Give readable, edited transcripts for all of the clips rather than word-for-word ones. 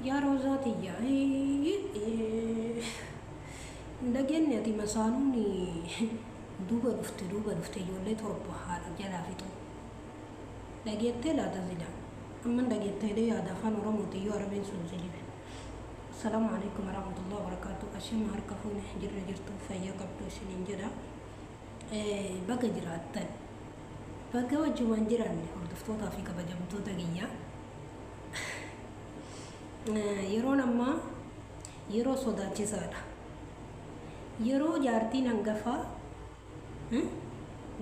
يا روزاتي يا لقيني أتي مسانوني دوبا دفت يولي تربو حالا جلا فيتو لقيت لا تزيدا أما لقيت لي هذا فان رموتي يو عربين سنزلي. السلام عليكم ورحمة الله وبركاته. أشياء هركفون جر جرتو فيا قبل سنين جدا بقى جراتن بقى وجوان جراني هردفتو في كبجمتو تغييا يرون أما يرو صداتي سادا يرو جارتين انغفا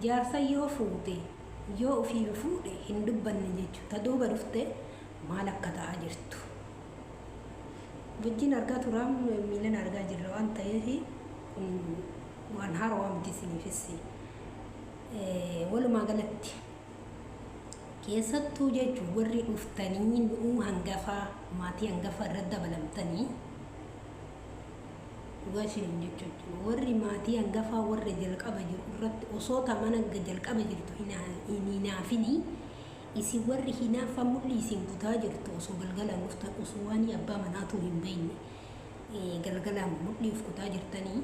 جارسا يو فوتي يو في فوتي هندبن نجيجو تدوبا رفته مالك كتا جرتو بجين أرجع ترام ميلان أرجع جروان تايهي وانهار وامتسني في السي ولو ما قالت كيسة توجه جوري أفتنين هنجفا ماتي هنجفا رد بلمتني واشي نجيجو وري ماتي هنجفا وري جلك أبجر رد وصوتا منا جلك أبجر هنا نافني isi warri hinaafa mul'isin kutaa jirtu osoo galgalaan dhuftan osoo waan abbaa manaatu hin beekne galgalaan mul'iif kutaa jirtanii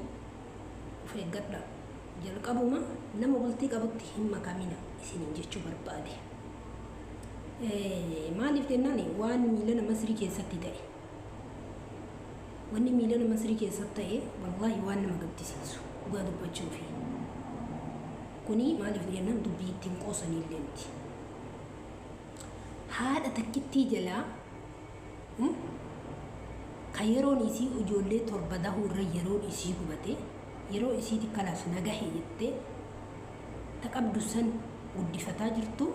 of eeggadha. Jalqabuma nama bultii qabutti hin makamina isiniin jechuu barbaade. Maaliif jennaan waan miila nama Masrii keessatti ta'e. Wanni miila nama Masrii keessatti ta'e wallaahi waan nama gaddisiisu dhugaa dubbachuufi. Kuni maaliif jennaan dubbii ittiin qoosanii illeenti. هذا تكتي جلا خيرون يسي وجولة تربده الرجلون يسي قبته يرو يسي تكلاس نجاح يجته تكبد سن ودي فتاجرتو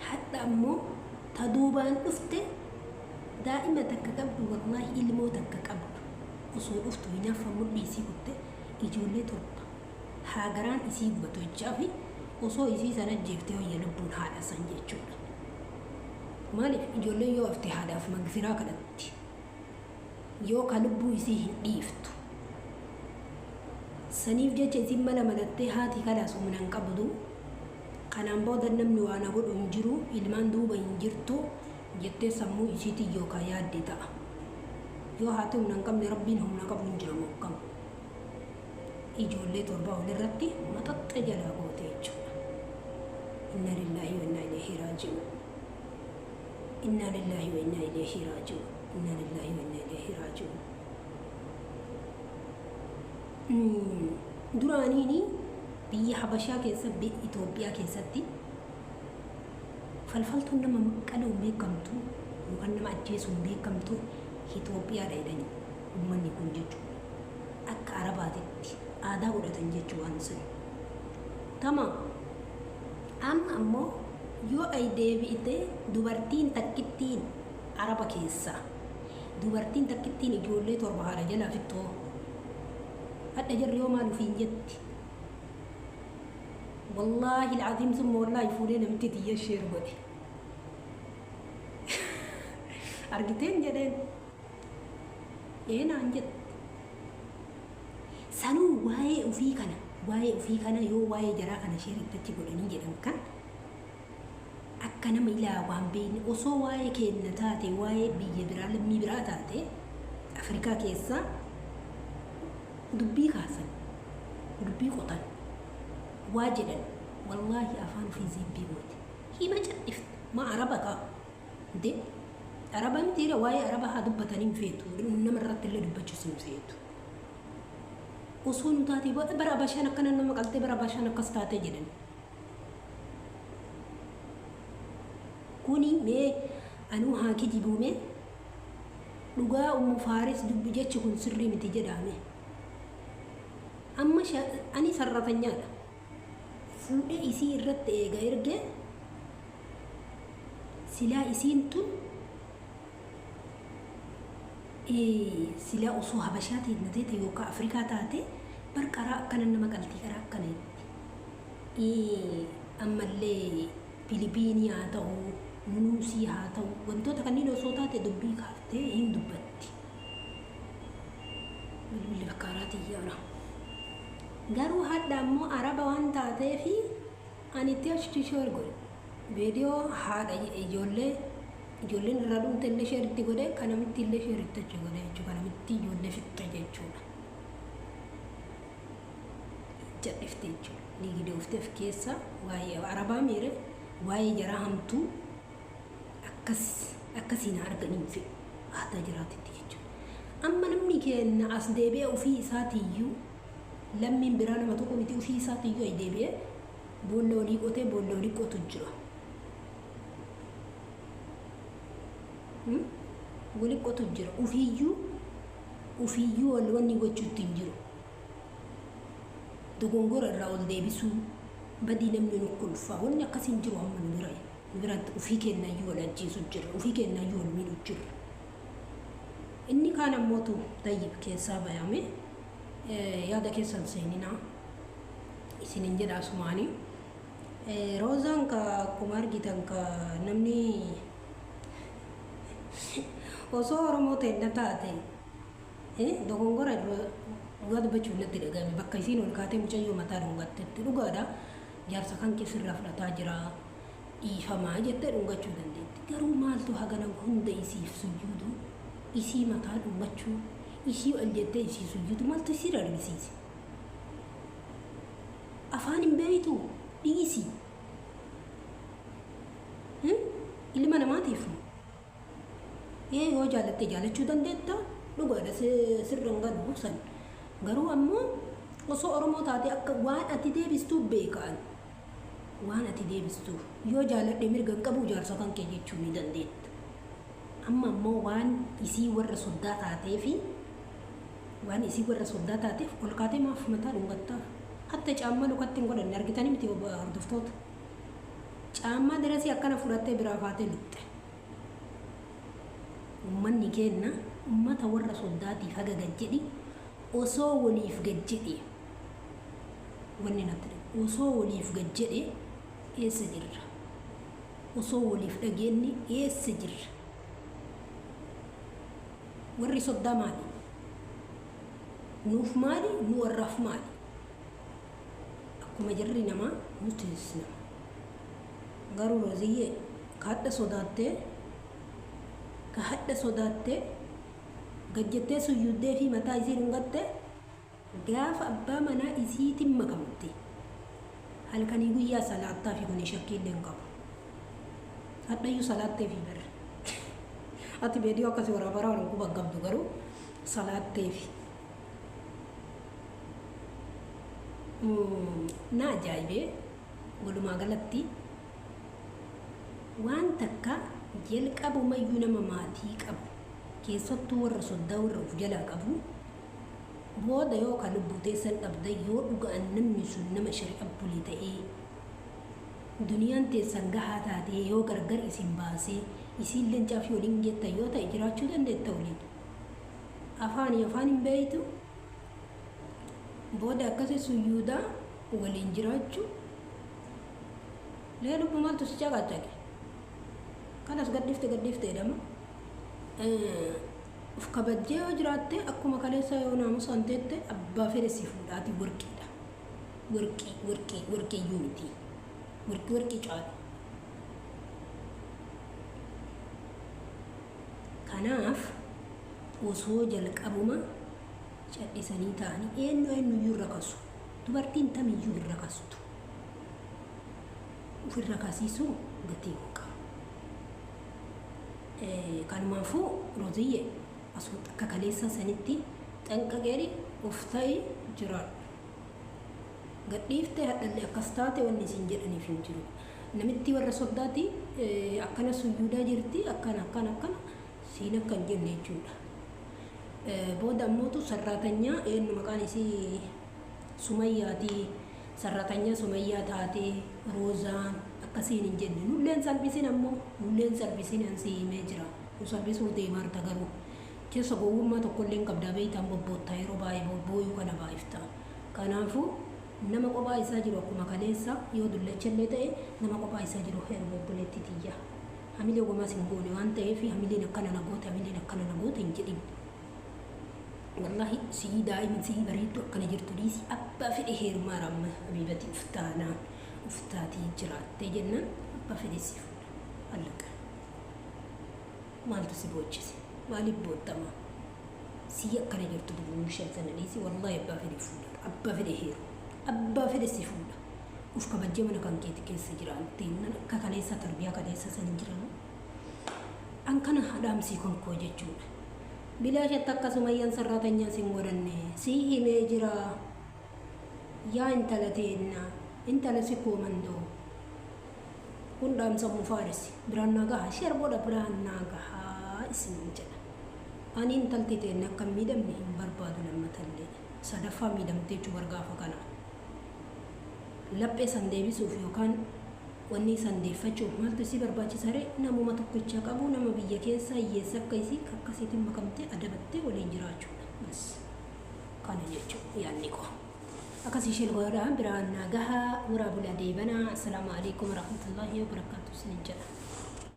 حتى أمو تدوبان أفته دائما تكبد والله إلمو تكبد وصول أفته هنا فمر يسي قبته يجولة تربة هاجران يسي قبته يجافي osoo isii sana jeeftee hoyya lubbuun haadha san jechuudha. Maaliif ijoolleen yoo haftee haadhaaf magfiraa kadhatti yoo ka lubbuu isii hin dhiiftu saniif jecha isin mala malattee haati kalaas humna hin qabdu kanaan booda namni waan godhu hin jiru ilmaan duuba hin jirtu jettee sammuu isiitii yookaan yaadde ta'a. Yoo haati humna hin qabne rabbiin humna qabu hin jira mokkam ijoollee torbaa walirratti maxaxxa jalaa goote jechuudha. إنا لله وإنا إليه راجعون إنا لله وإنا إليه راجعون إنا لله وإنا إليه راجعون درانيني بي حبشا كيسا بي إثيوبيا كيساتي فالفلتو نما قالوا بيكمتو وكان نما أجيسو بيكمتو إثيوبيا رايداني ومن يكون جيجو أك عرباتي آدا ودتن جيجو وانسن تمام ammoo yoo ay deebi'ite dubartiin takkittiin araba keessa dubartiin takkittiin ijoollee torba haadha jalaa fixxoo hadha jarri yoo maal ufiin jetti wallaahi alcaziim summa wallaahi fuudhee namti tiyya sheer godhe argiteen jedheen eenaan jette sanuu waa'ee ufii kana yoo waa'ee jaraa kana sheerittatti godhanii jedhan kan akka nama ilaa waan beekne osoo waa'ee kenna taate waa'ee biyya biraa lammii biraa taate Afrikaa keessa dubbii kaasan dubbii qotan waa jedhan wallaahi afaan ofii zibbii goote hima cadhifte ma araba kaa de araba mitiira waa'ee araba haa dubbatanii hin feetu nama irratti illee dubbachuus hin feetu. وصون تاتي برا باشان كنا نما قلت برا باشان كستاتي جدًا كوني مي أنو هاكي جيبومي لغا فارس دبجة تكون سري متجة دامي أما أني سرطان يالا فودي إسي الرد غير جه سلا إسين تون sila osoo habashaati natete yookaan Afrikaa taate barqaraa akkana nama qaltii karaa akkanaatti ammallee Filipiinii haa ta'u Nuusii haa ta'u wantoota kanneen osoo taate dubbii kaaftee hin dubbatti. Bilbilli fakkaaraati iyyaana. Garuu hadda ammoo araba waan taateefi ani itti achi godhe viidiyoo haadha ijoollee ijoolleen irraa dhumte illee sheeritti godhe kanamitti illee sheeritti achi godhe jechuudha kanamitti ijoollee fixe jechuudha jedhifte jechuudha liigidee ufteef keessa waa'ee arabaa miire waa'ee jaraa hamtuu akkasiin arganiin fi aadaa jiraatitti jechuudha amma namni kenna as deebi'ee ofii isaatiiyyuu lammiin biraa nama tokko miti ofii isaatiiyyuu ay deebi'ee boolla olii qotee boolla olii qotu jira wali qotu jira ufiiyyuu wal wanni gochuutti hin jiru dogongora irraa ol deebisuu badii namni nu kolfaa wanni akkasiin jiru amma nu biratti ufii kennayyuu wal ajjeesu jira ufii kennayyuu wal miidhu jira inni kaan ammootu tayyib keessaa bayame yaada keessan seeninaa isinin jedha asumaanii roozaan ka akkuma argitan ka namni osoo oromoo ta'e taate dogongora dhugaa dubbachuun natti dhagahame bakka isiin ol kaatee mucayyoo mataa dhungattetti dhugaadha jaarsa kan keessirraa fudhataa jira dhiifamaa jettee dhungachuu dandeetti garuu maaltu hagana hunda isiif sujuudu isii mataa dhungachuu isii ol jettee isii sujuudu maaltu isii argisiise afaan hin beeytu dhiisi ilma namaatiif yoo jaalatte jaalachuu dandeetta dhugaadha sirran gadu san garuu ammoo osoo oromoo taate akka waan ati deebistuu beekaan waan ati deebistuu yoo jaaladhe mirga hin qabu jaarsa kan kee jechuu ni dandeetta amma ammoo waan isii warra soddaa taateefi waan isii warra soddaa taateef ol kaatee maaf mataa dhungattaaf hatta caammaa lukatti hin godhanne argitanii miti hordoftoota caammaa dirasii akkana fudhattee biraa kaatee lutte ummanni kenna ummata warra soddaatiif haga gajjedhi osoo waliif gajjedhe wanni natti osoo waliif gajjedhe eessa jirra osoo waliif dhageenni eessa jirra warri soddaa maali nuuf maali nu warraaf maali akkuma jirri namaa nutis nama garuu roziyyee ka hadda sodaattee gajjettee suyyuddee fi mataa isii dhungatte gaafa abbaa manaa isiitiin makamte halkanii guyyaa salaattaa fi kuni shakkiillee hin qabu hadhayyuu salaattee fi bara ati beediyoo akkasii waraabara waan quba qabdu garuu salaattee fi na ajaa'ibee walumaa galatti waan takka jalqabumayyuu nama maatii qabu keessattuu warra soddaa warra of jalaa qabu booda yoo kan lubbuu teessan dhabda yoo dhuga'an namni sun nama shari'a bulii ta'ee duniyaan teessan gahaa taatee yoo gargar isin baasee isiin leencaa fi waliin jettan yoo ta'e jiraachuu dandeetta waliin afaan hin beeytu booda akkasii suyyuudaa waliin jiraachuu lee lubbu maaltu si caqacaqe kanas gaddifte jedhama uf kabajjee yoo jiraatte akkuma kaleessa yoo naamusa hanteette abbaa fedhe si fuudhaati warqiidha warqii iyyuu miti warqii caalu kanaaf osoo jalqabuma cadhisanii ta'anii eenyuyyuu irra kasu dubartiin tamiyyuu irra kastu ofirra kasiisuu gatii hin qabu kanumaafuu roziyyee asuma akka kaleessa sanitti xanqaqeeri of ta'e jiraadhu gadhiiftee hadhallee akkas taate wanni isin jedhaniif hin jiru namitti warra soddaati akkana suyyuudaa jirti akkana siin akka hin jenne jechuudha booda ammootu sarraatanyaa eenyu maqaan isii sumayyaati sarraatanyaa sumayyaa taatee roozaan akkasiin hin jenne nulleen salphisin ammoo nulleen salphisin ansi himee jira nu salphisuu deemaarta garuu keessa gowwummaa tokkollee hin qabdaa beeytaan bobboottaa yeroo baay'ee bobbooyuu kana baay'iftaa kanaafuu nama kophaa isaa jiru akkuma kaleessa yoo dullachallee ta'e nama kophaa isaa jiru heeruma obboleetti tiyya hamilee gomaas hin goone waan ta'eef hamileen akkana nagoota hin jedhin wallahi sii daa'imin sii bareeddu akkana jirtu dhiisi abbaa fedhe heerumaa ramma habiibati uftaatii jiraattee jennaan abbaa fedhe si fuudha allaqa maaltu si boochise maaliif boottama si akkana jirtu bu'uun shaltana dhiisi wallahi abbaa fedhe fuudha abbaa fedhe heeru abbaa fedhe si fuudha uf kabajjee mana kan keeti keessa jiraante akka kaleessa tarbiyaa kaleessa san jiran an kana haadhaamsii kon koo jechuudha bilaashatti akkasumayyaan sarratanyaan sin godhanne si himee jira yaa intala teenna intala si koomandoo kun dhaamsa mufaarisi biraan nagaa sheer godha biraan nagaa isin jedha ani intalti teenna akka miidhamne hin barbaadu lammatallee sadaffaa miidhamtee jechuu bargaafa kana laphee san deebisuuf yookaan wanni san deeffachuuf maaltu si barbaachisare namuma tokkicha qabu nama biyya keessa hiyyeessa akka isii akkasiitiin makamtee adabattee waliin jiraachuudha bas kana jechuudha yaadni koo akkasii isheen godhaa biraan nagaa waraabula deebanaa assalaamu alaikum warahmatullaahi wabarakaatuh sin jedha